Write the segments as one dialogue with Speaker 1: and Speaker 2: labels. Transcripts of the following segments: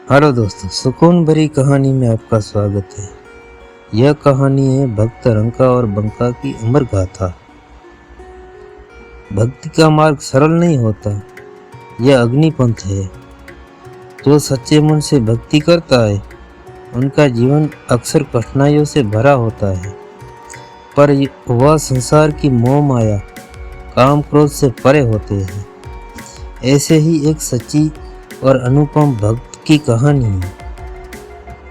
Speaker 1: Hello दोस्तों, सुकून भरी कहानी में आपका स्वागत है। यह कहानी है भक्त रंका और बंका की अमर गाथा। भक्ति का मार्ग सरल नहीं होता, यह अग्निपंथ है। जो सच्चे मन से भक्ति करता है उनका जीवन अक्सर कठिनाइयों से भरा होता है, पर वह संसार की मोह माया काम क्रोध से परे होते हैं। ऐसे ही एक सच्ची और अनुपम भक्त की कहानी है।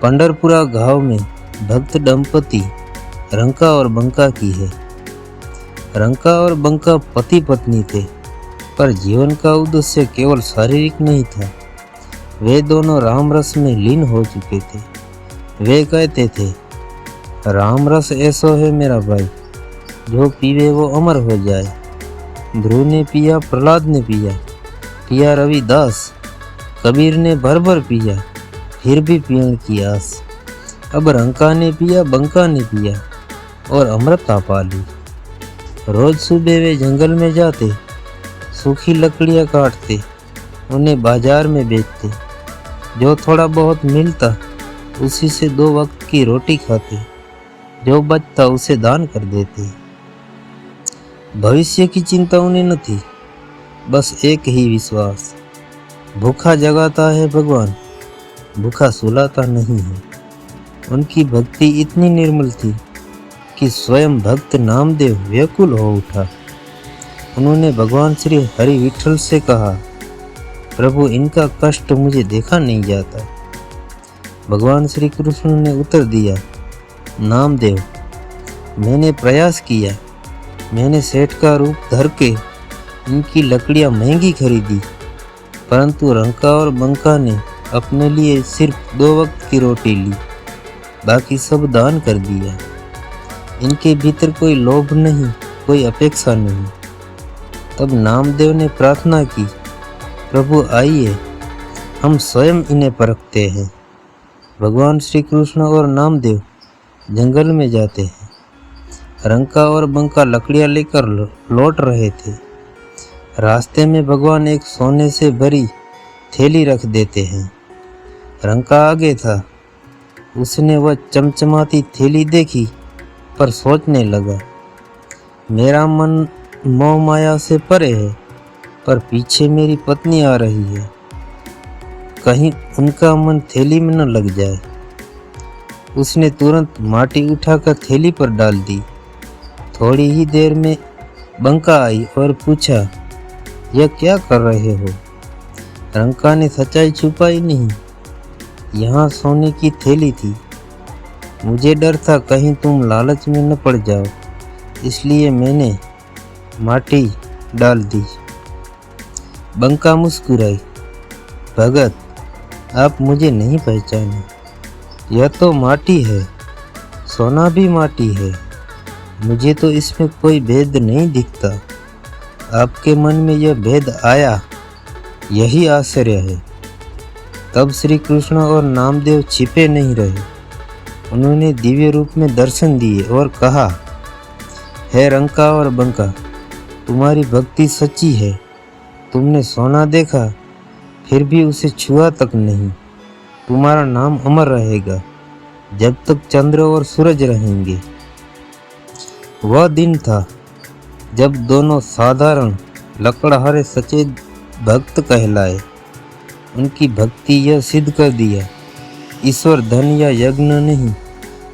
Speaker 1: पंढरपुरा गांव में भक्त दंपति रंका और बंका की है। रंका और बंका पति पत्नी थे, पर जीवन का उद्देश्य केवल शारीरिक नहीं था। वे दोनों राम रस में लीन हो चुके थे। वे कहते थे, राम रस ऐसो है मेरा भाई, जो पीवे वो अमर हो जाए। ध्रुव ने पिया, प्रहलाद ने पिया, पिया रविदास, कबीर ने भर भर पिया, फिर भी पीने की आस। अब रंका ने पिया, बंका ने पिया और अमृता पा ली। रोज सुबह वे जंगल में जाते, सूखी लकड़ियाँ काटते, उन्हें बाजार में बेचते। जो थोड़ा बहुत मिलता उसी से 2 वक्त की रोटी खाते, जो बचता उसे दान कर देते। भविष्य की चिंता उन्हें न थी, बस एक ही विश्वास, भूखा जगाता है भगवान, भूखा सुलाता नहीं है। उनकी भक्ति इतनी निर्मल थी कि स्वयं भक्त नामदेव व्याकुल हो उठा। उन्होंने भगवान श्री हरि विठल से कहा, प्रभु इनका कष्ट मुझे देखा नहीं जाता। भगवान श्री कृष्ण ने उत्तर दिया, नामदेव मैंने प्रयास किया, मैंने सेठ का रूप धर के इनकी लकड़ियाँ महंगी खरीदी, परंतु रंका और बंका ने अपने लिए सिर्फ 2 वक्त की रोटी ली, बाकी सब दान कर दिया। इनके भीतर कोई लोभ नहीं, कोई अपेक्षा नहीं। तब नामदेव ने प्रार्थना की, प्रभु आइए, हम स्वयं इन्हें परखते हैं। भगवान श्री कृष्ण और नामदेव जंगल में जाते हैं। रंका और बंका लकड़ियाँ लेकर लौट रहे थे। रास्ते में भगवान एक सोने से भरी थैली रख देते हैं। रंका आगे था, उसने वह चमचमाती थैली देखी, पर सोचने लगा, मेरा मन मोह माया से परे है, पर पीछे मेरी पत्नी आ रही है, कहीं उनका मन थैली में न लग जाए। उसने तुरंत माटी उठाकर थैली पर डाल दी। थोड़ी ही देर में बंका आई और पूछा, यह क्या कर रहे हो? रंका ने सच्चाई छुपाई नहीं, यहाँ सोने की थैली थी, मुझे डर था कहीं तुम लालच में न पड़ जाओ, इसलिए मैंने माटी डाल दी। बंका मुस्कुराई, भगत आप मुझे नहीं पहचाने, यह तो माटी है, सोना भी माटी है, मुझे तो इसमें कोई भेद नहीं दिखता। आपके मन में यह भेद आया, यही आश्चर्य है। तब श्री कृष्ण और नामदेव छिपे नहीं रहे। उन्होंने दिव्य रूप में दर्शन दिए और कहा, हे रंका और बंका, तुम्हारी भक्ति सच्ची है। तुमने सोना देखा, फिर भी उसे छुआ तक नहीं। तुम्हारा नाम अमर रहेगा जब तक चंद्र और सूरज रहेंगे। वह दिन था जब दोनों साधारण लकड़हारे सच्चे भक्त कहलाए। उनकी भक्ति यह सिद्ध कर दिया, ईश्वर धन या यज्ञ नहीं,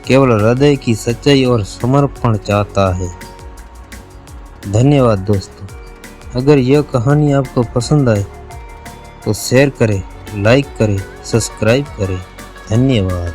Speaker 1: केवल हृदय की सच्चाई और समर्पण चाहता है। धन्यवाद दोस्तों। अगर यह कहानी आपको पसंद आए तो शेयर करें, लाइक करें, सब्सक्राइब करें। धन्यवाद।